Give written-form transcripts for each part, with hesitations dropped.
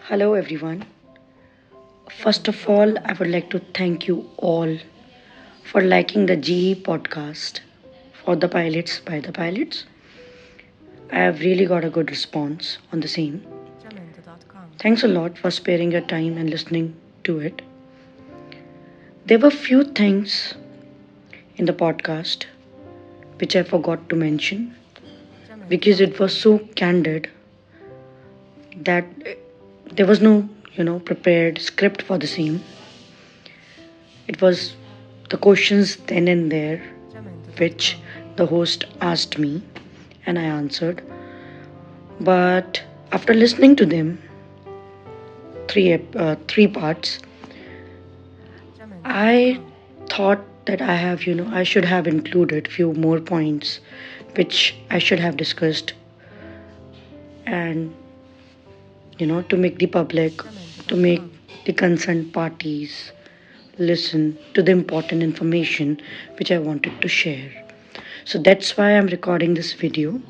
Hello, everyone. First of all, I would like to thank you all for liking the GE podcast for the pilots by the pilots. I have really got a good response on the same. Thanks a lot for sparing your time and listening to it. There were few things in the podcast which I forgot to mention because it was so candid that there was no, prepared script for the same. It was the questions then and there which the host asked me and I answered. But after listening to them, three parts, I thought that I should have included few more points which I should have discussed and, to make the public, to make the concerned parties listen to the important information which I wanted to share. So that's why I'm recording this video.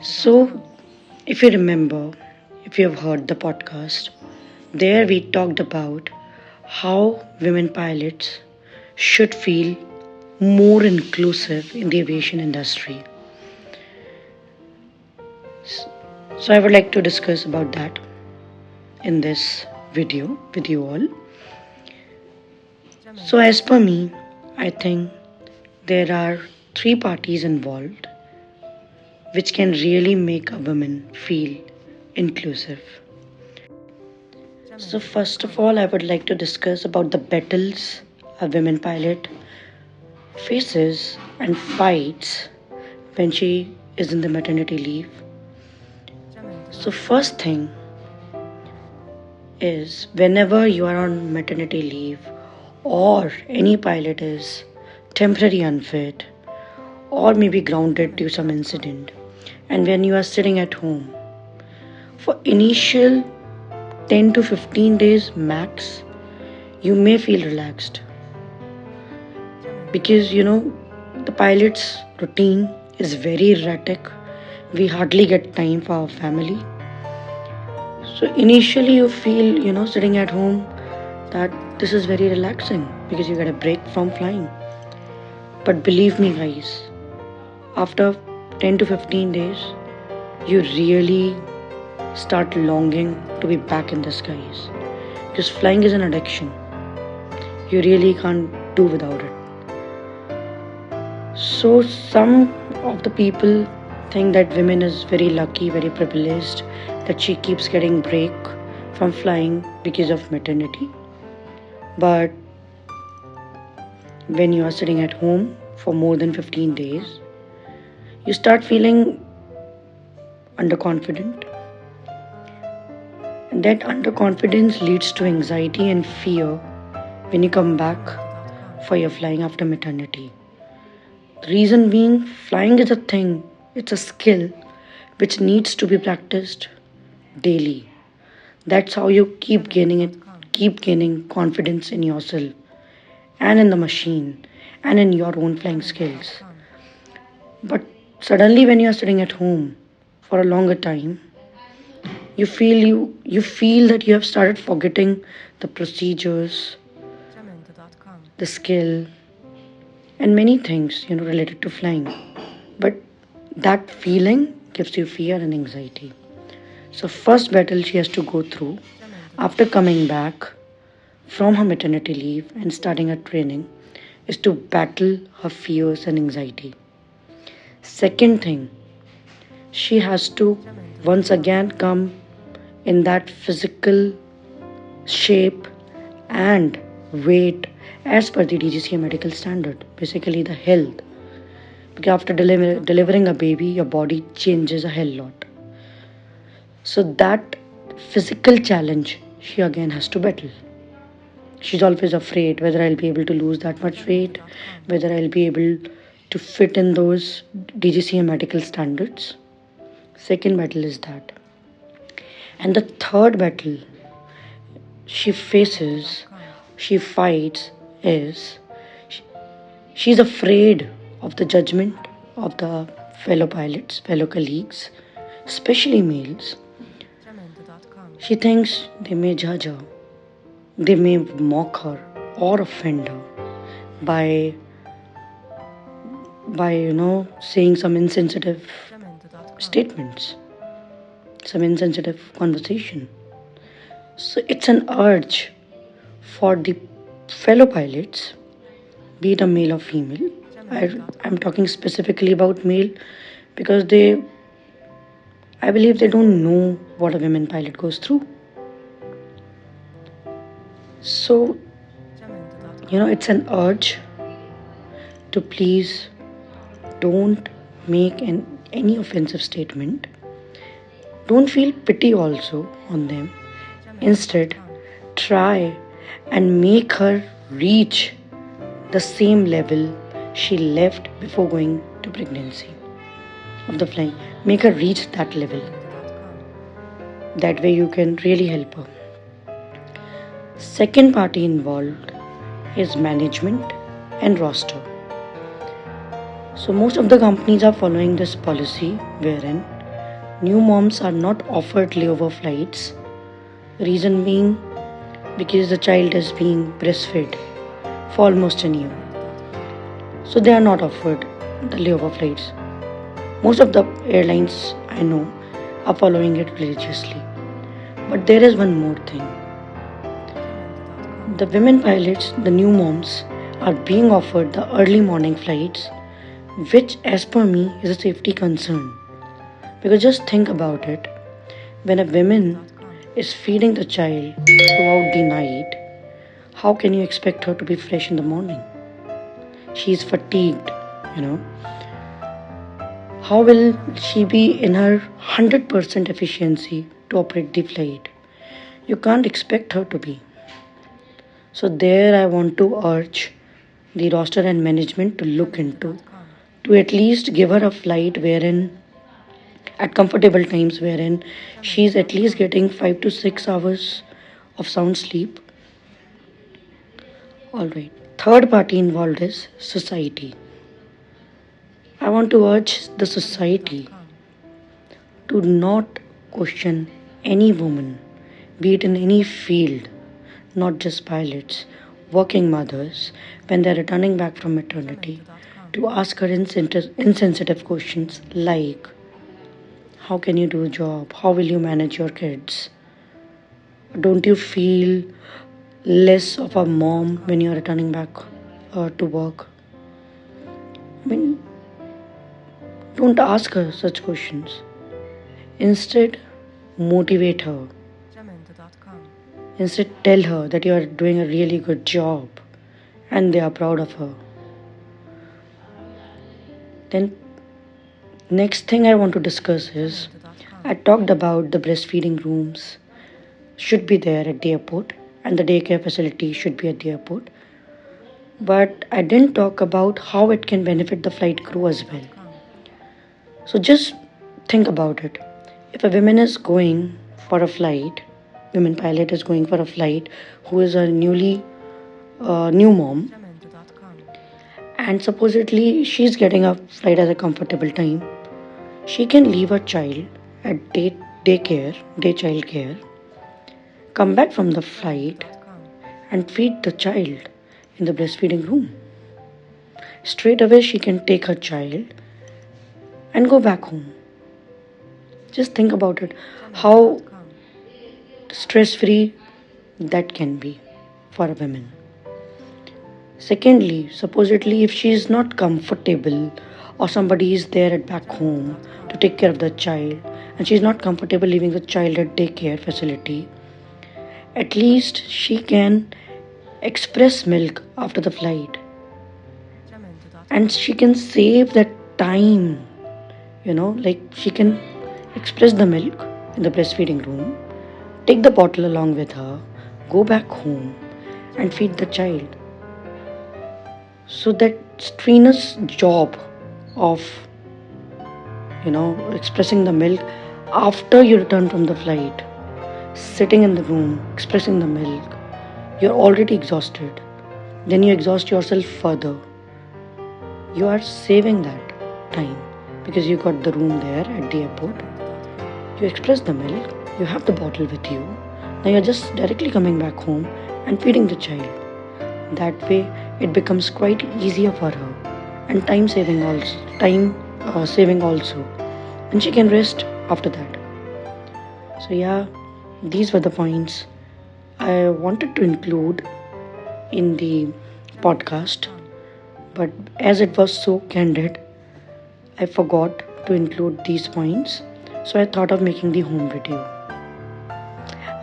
So, if you remember, if you have heard the podcast, there we talked about how women pilots should feel more inclusive in the aviation industry. So, I would like to discuss about that in this video with you all. So, as per me, I think there are three parties involved which can really make a woman feel inclusive. So first of all, I would like to discuss about the battles a women pilot faces and fights when she is in the maternity leave. So first thing is whenever you are on maternity leave or any pilot is temporary unfit or maybe grounded due to some incident, and when you are sitting at home for initial 10 to 15 days max, you may feel relaxed because the pilot's routine is very erratic. We hardly get time for our family. So initially you feel sitting at home that this is very relaxing because you get a break from flying. But believe me guys, after 10 to 15 days, you really start longing to be back in the skies because flying is an addiction. You really can't do without it. So some of the people think that women is very lucky, very privileged, that she keeps getting break from flying because of maternity. But when you are sitting at home for more than 15 days, you start feeling underconfident. And that underconfidence leads to anxiety and fear when you come back for your flying after maternity. The reason being, flying is a thing, it's a skill which needs to be practiced daily. That's how you keep gaining confidence in yourself and in the machine and in your own flying skills. But suddenly when you are sitting at home for a longer time, you feel that you have started forgetting the procedures, the skill, and many things related to flying. But that feeling gives you fear and anxiety. So first battle she has to go through after coming back from her maternity leave and starting her training is to battle her fears and anxiety. Second thing, she has to once again come in that physical shape and weight as per the DGCA medical standard, basically the health. Because after delivering a baby, your body changes a hell lot. So that physical challenge she again has to battle. She's always afraid whether I'll be able to lose that much weight, whether I'll be able to fit in those DGCA medical standards. Second battle is that. And the third battle she faces, she fights, is she's afraid of the judgment of the fellow pilots, fellow colleagues, especially males. She thinks they may judge her, they may mock her or offend her by saying some insensitive statements, some insensitive conversation. So it's an urge for the fellow pilots, be it a male or female. I'm talking specifically about male because I believe they don't know what a women pilot goes through. So, it's an urge to please don't make any offensive statement. Don't feel pity also on them. Instead, try and make her reach the same level she left before going to pregnancy of the flying. Make her reach that level. That way you can really help her. Second party involved is management and roster. So most of the companies are following this policy wherein new moms are not offered layover flights. Reason being because the child is being breastfed for almost a year. So they are not offered the layover flights. Most of the airlines I know are following it religiously. But there is one more thing. The women pilots, the new moms, are being offered the early morning flights, which as per me is a safety concern. Because just think about it. When a woman is feeding the child throughout the night, how can you expect her to be fresh in the morning? She is fatigued, How will she be in her 100% efficiency to operate the flight? You can't expect her to be. So there I want to urge the roster and management to look into, to at least give her a flight wherein at comfortable times wherein she's at least getting 5 to 6 hours of sound sleep. Alright. Third party involved is society. I want to urge the society to not question any woman, be it in any field, not just pilots, working mothers, when they're returning back from maternity, to ask her insensitive questions like, how can you do a job? How will you manage your kids? Don't you feel less of a mom when you're returning back to work? I mean, don't ask her such questions. Instead, motivate her. Instead, tell her that you are doing a really good job and they are proud of her. Then, next thing I want to discuss is I talked about the breastfeeding rooms should be there at the airport and the daycare facility should be at the airport. But I didn't talk about how it can benefit the flight crew as well. So just think about it. If a woman is going for a flight, women pilot is going for a flight who is a new mom, and supposedly she's getting a flight at a comfortable time, she can leave her child at day child care, come back from the flight and feed the child in the breastfeeding room. Straight away she can take her child and go back home. Just think about it, how stress-free that can be for a woman. Secondly, supposedly if she is not comfortable or somebody is there at back home to take care of the child and she is not comfortable leaving the child at daycare facility, at least she can express milk after the flight and she can save that time, like she can express the milk in the breastfeeding room, take the bottle along with her, go back home and feed the child. So that strenuous job of expressing the milk after you return from the flight, sitting in the room expressing the milk, you're already exhausted, then you exhaust yourself further. You are saving that time because you got the room there at the airport, you express the milk, You have the bottle with you. Now you're just directly coming back home and feeding the child. That way, it becomes quite easier for her and time saving also, and she can rest after that. So yeah, these were the points I wanted to include in the podcast, but as it was so candid, I forgot to include these points. So I thought of making the home video.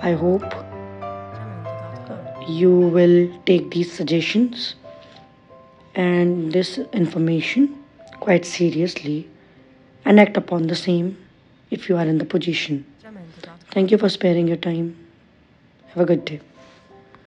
I hope you will take these suggestions and this information quite seriously and act upon the same if you are in the position. Thank you for sparing your time. Have a good day.